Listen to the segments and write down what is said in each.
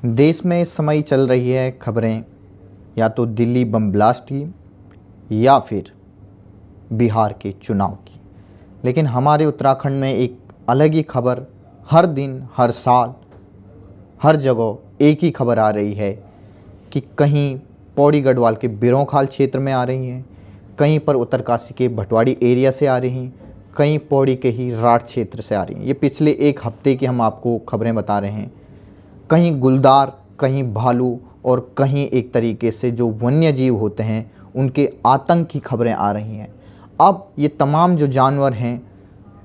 देश में इस समय चल रही है खबरें या तो दिल्ली बम ब्लास्ट की या फिर बिहार के चुनाव की। लेकिन हमारे उत्तराखंड में एक अलग ही खबर हर दिन, हर साल, हर जगह एक ही खबर आ रही है कि कहीं पौड़ी गढ़वाल के बिरोंखाल क्षेत्र में आ रही हैं, कहीं पर उत्तरकाशी के भटवाड़ी एरिया से आ रही हैं, कहीं पौड़ी के ही राठ क्षेत्र से आ रही हैं। ये पिछले एक हफ्ते की हम आपको खबरें बता रहे हैं। कहीं गुलदार, कहीं भालू और कहीं एक तरीके से जो वन्य जीव होते हैं उनके आतंक की खबरें आ रही हैं। अब ये तमाम जो जानवर हैं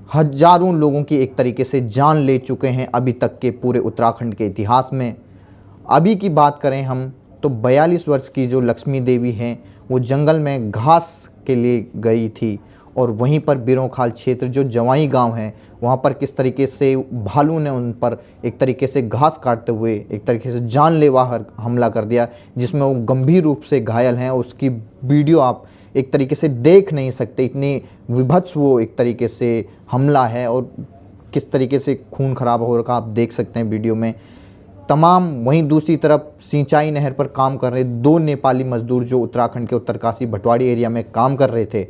हजारों लोगों की एक तरीके से जान ले चुके हैं अभी तक के पूरे उत्तराखंड के इतिहास में। अभी की बात करें हम तो 42 वर्ष की जो लक्ष्मी देवी हैं वो जंगल में घास के लिए गई थी और वहीं पर बिरोंखाल क्षेत्र जो जवाई गांव है वहाँ पर किस तरीके से भालू ने उन पर एक तरीके से घास काटते हुए एक तरीके से जानलेवा हमला कर दिया, जिसमें वो गंभीर रूप से घायल हैं। उसकी वीडियो आप एक तरीके से देख नहीं सकते, इतनी विभत्स वो एक तरीके से हमला है और किस तरीके से खून खराब हो रखा आप देख सकते हैं वीडियो में तमाम। वहीं दूसरी तरफ सिंचाई नहर पर काम कर रहे 2 नेपाली मजदूर जो उत्तराखंड के उत्तरकाशी भटवाड़ी एरिया में काम कर रहे थे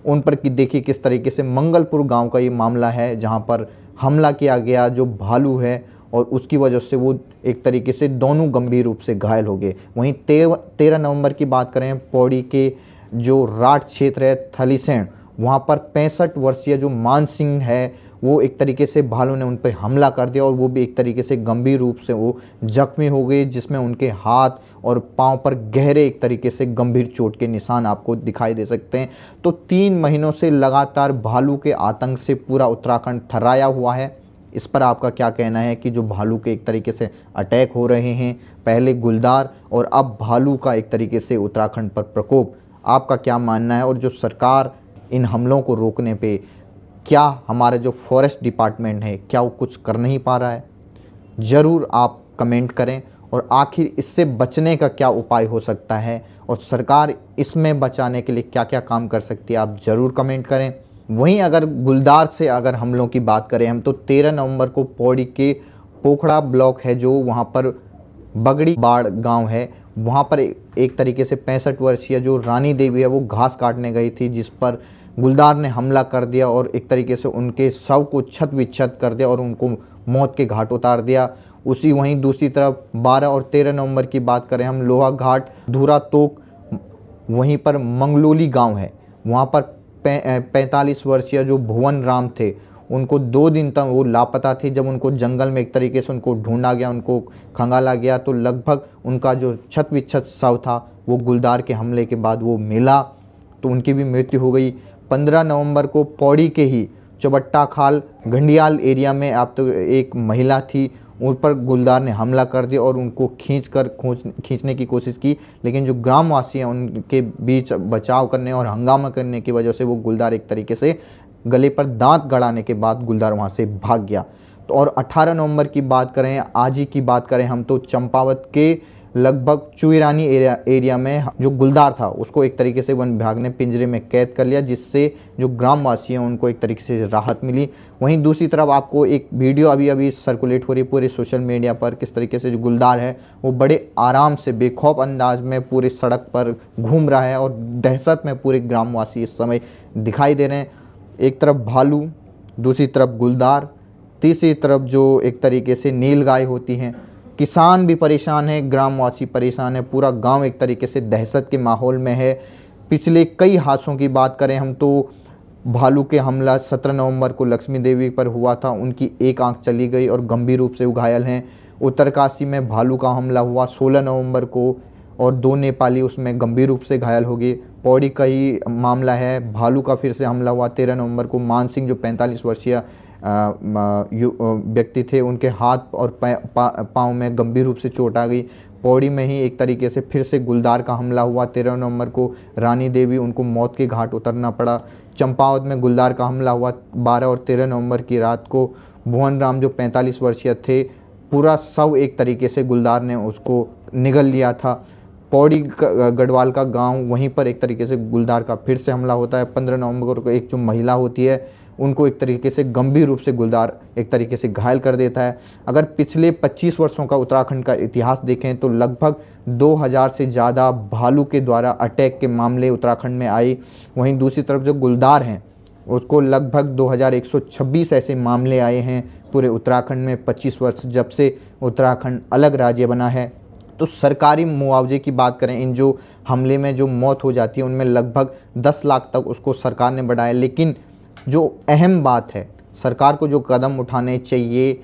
उन पर कि देखिए किस तरीके से मंगलपुर गांव का ये मामला है जहां पर हमला किया गया जो भालू है और उसकी वजह से वो एक तरीके से दोनों गंभीर रूप से घायल हो गए। वहीं 13 नवंबर की बात करें पौड़ी के जो राठ क्षेत्र है थलीसैंण, वहाँ पर 65 वर्षीय जो मान सिंह है वो एक तरीके से भालू ने उन पर हमला कर दिया और वो भी एक तरीके से गंभीर रूप से वो जख्मी हो गए, जिसमें उनके हाथ और पांव पर गहरे एक तरीके से गंभीर चोट के निशान आपको दिखाई दे सकते हैं। तो 3 महीनों से लगातार भालू के आतंक से पूरा उत्तराखंड थर्राया हुआ है। इस पर आपका क्या कहना है कि जो भालू के एक तरीके से अटैक हो रहे हैं, पहले गुलदार और अब भालू का एक तरीके से उत्तराखंड पर प्रकोप, आपका क्या मानना है? और जो सरकार इन हमलों को रोकने पे क्या हमारा जो फॉरेस्ट डिपार्टमेंट है क्या वो कुछ कर नहीं पा रहा है? ज़रूर आप कमेंट करें। और आखिर इससे बचने का क्या उपाय हो सकता है और सरकार इसमें बचाने के लिए क्या क्या काम कर सकती है, आप ज़रूर कमेंट करें। वहीं अगर गुलदार से अगर हमलों की बात करें हम तो 13 नवंबर को पौड़ी के पोखड़ा ब्लॉक है जो वहाँ पर बगड़ी बाड़ गांव है, वहाँ पर एक तरीके से 65 वर्षीय जो रानी देवी है वो घास काटने गई थी, जिस पर गुलदार ने हमला कर दिया और एक तरीके से उनके शव को छत विच्छत कर दिया और उनको मौत के घाट उतार दिया। उसी वहीं दूसरी तरफ 12 और 13 नवंबर की बात करें हम लोहा घाट धूरा तोक, वहीं पर मंगलोली गांव है, वहाँ पर 45 वर्षीय जो भुवन राम थे उनको 2 दिन तक वो लापता थे। जब उनको जंगल में एक तरीके से उनको ढूंढा गया, उनको खंगाला गया तो लगभग उनका जो छत विच्छत शव था वो गुलदार के हमले के बाद वो मिला तो उनकी भी मृत्यु हो गई। 15 नवंबर को पौड़ी के ही चौबट्टा खाल घंडियाल एरिया में आप तो एक महिला थी, उन पर गुलदार ने हमला कर दिया और उनको खींचने की कोशिश की, लेकिन जो ग्रामवासी हैं उनके बीच बचाव करने और हंगामा करने की वजह से वो गुलदार एक तरीके से गले पर दांत गड़ाने के बाद गुलदार वहाँ से भाग गया। तो और 18 नवंबर की बात करें, आज ही की बात करें हम तो चंपावत के लगभग चुईरानी एरिया में जो गुलदार था उसको एक तरीके से वन विभाग ने पिंजरे में कैद कर लिया, जिससे जो ग्रामवासी हैं उनको एक तरीके से राहत मिली। वहीं दूसरी तरफ आपको एक वीडियो अभी अभी सर्कुलेट हो रही है पूरे सोशल मीडिया पर, किस तरीके से जो गुलदार है वो बड़े आराम से बेखौफ अंदाज में पूरे सड़क पर घूम रहा है और दहशत में पूरे ग्रामवासी इस समय दिखाई दे रहे हैं। एक तरफ भालू, दूसरी तरफ गुलदार, तीसरी तरफ जो एक तरीके से नीलगाय होती हैं। किसान भी परेशान है, ग्रामवासी परेशान है, पूरा गांव एक तरीके से दहशत के माहौल में है। पिछले कई हादसों की बात करें हम तो भालू के हमला 17 नवंबर को लक्ष्मी देवी पर हुआ था, उनकी एक आंख चली गई और गंभीर रूप से वो घायल हैं। उत्तरकाशी में भालू का हमला हुआ 16 नवंबर को और 2 नेपाली उसमें गंभीर रूप से घायल हो गए। पौड़ी का ही मामला है, भालू का फिर से हमला हुआ 13 नवंबर को। मान सिंह जो 45 वर्षीय व्यक्ति थे उनके हाथ और पाँव में गंभीर रूप से चोट आ गई। पौड़ी में ही एक तरीके से फिर से गुलदार का हमला हुआ 13 नवंबर को, रानी देवी उनको मौत के घाट उतरना पड़ा। चंपावत में गुलदार का हमला हुआ 12 और 13 नवंबर की रात को। भुवन राम जो 45 वर्षीय थे, पूरा शव एक तरीके से गुलदार ने उसको निगल लिया था। पौड़ी गढ़वाल का गांव, वहीं पर एक तरीके से गुलदार का फिर से हमला होता है। 15 नवंबर को एक जो महिला होती है उनको एक तरीके से गंभीर रूप से गुलदार एक तरीके से घायल कर देता है। अगर पिछले 25 वर्षों का उत्तराखंड का इतिहास देखें तो लगभग 2000 से ज़्यादा भालू के द्वारा अटैक के मामले उत्तराखंड में आए। वहीं दूसरी तरफ जो गुलदार हैं उसको लगभग 2126 ऐसे मामले आए हैं पूरे उत्तराखंड में 25 वर्ष जब से उत्तराखंड अलग राज्य बना है। तो सरकारी मुआवजे की बात करें, इन जो हमले में जो मौत हो जाती है उनमें लगभग 10 लाख तक उसको सरकार ने बढ़ाया। लेकिन जो अहम बात है, सरकार को जो कदम उठाने चाहिए,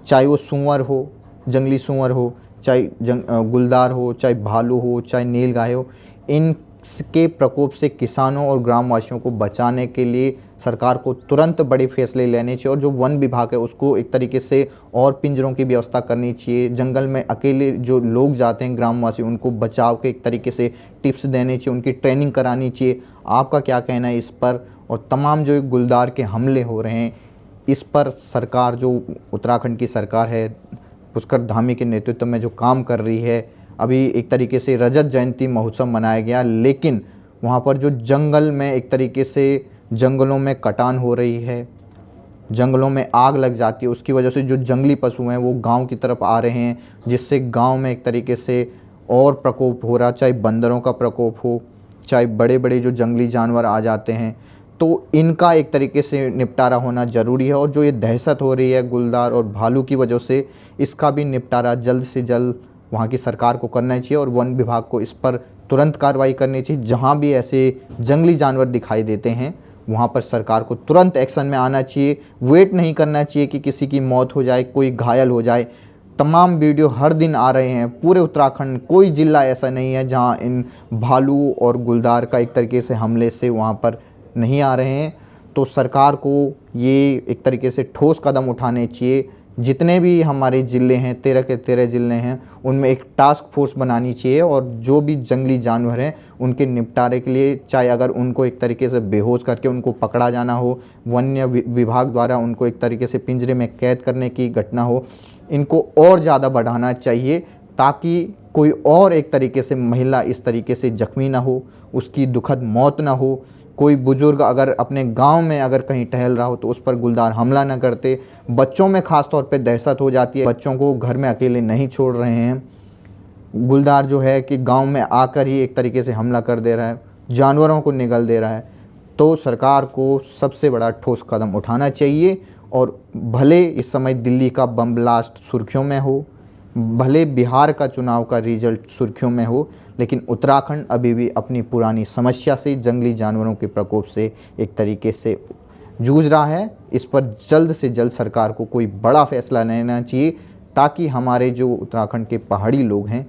चाहे वो सूअर हो, जंगली सूअर हो, चाहे गुलदार हो, चाहे भालू हो, चाहे नीलगाय हो, इनके प्रकोप से किसानों और ग्रामवासियों को बचाने के लिए सरकार को तुरंत बड़े फैसले लेने चाहिए। और जो वन विभाग है उसको एक तरीके से और पिंजरों की व्यवस्था करनी चाहिए। जंगल में अकेले जो लोग जाते हैं ग्रामवासी, उनको बचाव के एक तरीके से टिप्स देने चाहिए, उनकी ट्रेनिंग करानी चाहिए। आपका क्या कहना है इस पर? और तमाम जो गुलदार के हमले हो रहे हैं इस पर सरकार, जो उत्तराखंड की सरकार है पुष्कर धामी के नेतृत्व में जो काम कर रही है, अभी एक तरीके से रजत जयंती महोत्सव मनाया गया, लेकिन वहाँ पर जो जंगल में एक तरीके से जंगलों में कटान हो रही है, जंगलों में आग लग जाती है, उसकी वजह से जो जंगली पशु हैं वो गांव की तरफ आ रहे हैं, जिससे गांव में एक तरीके से और प्रकोप हो रहा, चाहे बंदरों का प्रकोप हो, चाहे बड़े बड़े जो जंगली जानवर आ जाते हैं। तो इनका एक तरीके से निपटारा होना ज़रूरी है। और जो ये दहशत हो रही है गुलदार और भालू की वजह से, इसका भी निपटारा जल्द से जल्द वहाँ की सरकार को करना चाहिए और वन विभाग को इस पर तुरंत कार्रवाई करनी चाहिए। जहाँ भी ऐसे जंगली जानवर दिखाई देते हैं वहाँ पर सरकार को तुरंत एक्शन में आना चाहिए। वेट नहीं करना चाहिए कि किसी की मौत हो जाए, कोई घायल हो जाए। तमाम वीडियो हर दिन आ रहे हैं पूरे उत्तराखंड, कोई जिला ऐसा नहीं है जहाँ इन भालू और गुलदार का एक तरीके से हमले से वहाँ पर नहीं आ रहे हैं। तो सरकार को ये एक तरीके से ठोस कदम उठाने चाहिए। जितने भी हमारे ज़िले हैं, 13 के 13 ज़िले हैं, उनमें एक टास्क फोर्स बनानी चाहिए और जो भी जंगली जानवर हैं उनके निपटारे के लिए, चाहे अगर उनको एक तरीके से बेहोश करके उनको पकड़ा जाना हो, वन्य विभाग द्वारा उनको एक तरीके से पिंजरे में कैद करने की घटना हो, इनको और ज़्यादा बढ़ाना चाहिए ताकि कोई और एक तरीके से महिला इस तरीके से जख्मी ना हो, उसकी दुखद मौत ना हो। कोई बुजुर्ग अगर अपने गांव में अगर कहीं टहल रहा हो तो उस पर गुलदार हमला न करते। बच्चों में ख़ास तौर पे दहशत हो जाती है, बच्चों को घर में अकेले नहीं छोड़ रहे हैं। गुलदार जो है कि गांव में आकर ही एक तरीके से हमला कर दे रहा है, जानवरों को निगल दे रहा है। तो सरकार को सबसे बड़ा ठोस कदम उठाना चाहिए। और भले इस समय दिल्ली का बम ब्लास्ट सुर्खियों में हो, भले बिहार का चुनाव का रिजल्ट सुर्खियों में हो, लेकिन उत्तराखंड अभी भी अपनी पुरानी समस्या से, जंगली जानवरों के प्रकोप से एक तरीके से जूझ रहा है। इस पर जल्द से जल्द सरकार को कोई बड़ा फैसला लेना चाहिए ताकि हमारे जो उत्तराखंड के पहाड़ी लोग हैं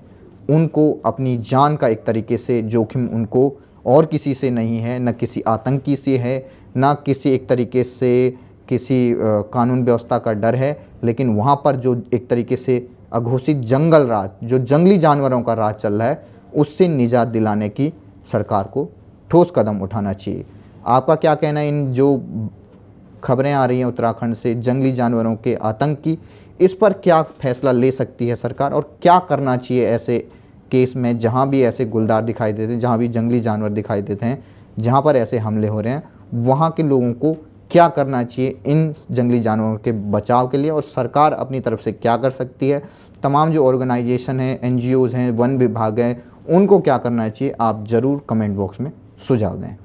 उनको अपनी जान का एक तरीके से जोखिम उनको और किसी से नहीं है, न किसी आतंकी से है, न किसी एक तरीके से किसी कानून व्यवस्था का डर है, लेकिन वहाँ पर जो एक तरीके से अघोषित जंगल राज, जो जंगली जानवरों का राज चल रहा है, उससे निजात दिलाने की सरकार को ठोस कदम उठाना चाहिए। आपका क्या कहना है इन जो खबरें आ रही हैं उत्तराखंड से जंगली जानवरों के आतंक की, इस पर क्या फैसला ले सकती है सरकार और क्या करना चाहिए ऐसे केस में जहां भी ऐसे गुलदार दिखाई देते हैं, जहां भी जंगली जानवर दिखाई देते हैं, जहां पर ऐसे हमले हो रहे हैं, वहां के लोगों को क्या करना चाहिए इन जंगली जानवरों के बचाव के लिए और सरकार अपनी तरफ से क्या कर सकती है? तमाम जो ऑर्गेनाइजेशन हैं, NGOs हैं, वन विभाग है, उनको क्या करना चाहिए? आप ज़रूर कमेंट बॉक्स में सुझाव दें।